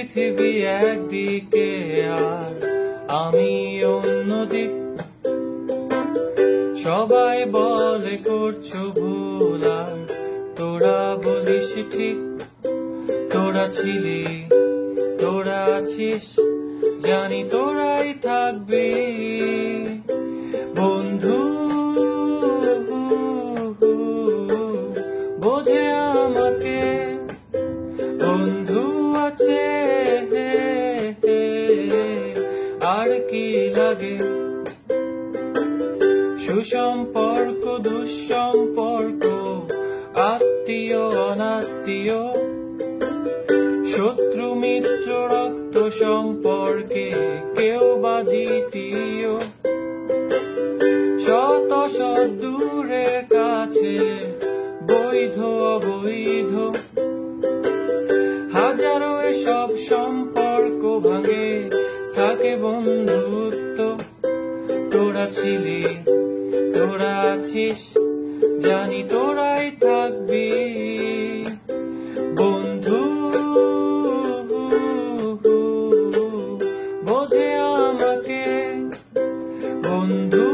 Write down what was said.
পৃথিবী একদিকে আর আমি অন্যদিক। সবাই বলে করছো ভুল আর তোরা বলিস ঠিক। তোরা ছিলি, তোরা আছিস, জানি তোরাই থাকবি বন্ধু। বোঝে আমাকে বন্ধু আছে, আর কি লাগে। সুসম্পর্ক দুঃসম্পর্ক, আত্মীয় অনাত্মীয়, শত্রু মিত্র রক্ত সম্পর্কে কেউ বা দ্বিতীয়। শত শত দূরের কাছে, বৈধ অবৈধ, হাজারো এসব সম্পর্ক ভাঙে, থাকে বন্ধুত্ব। তোরা ছিলি, তোরা আছিস, জানি তোরাই থাকবি বন্ধু। বোঝে আমাকে বন্ধু।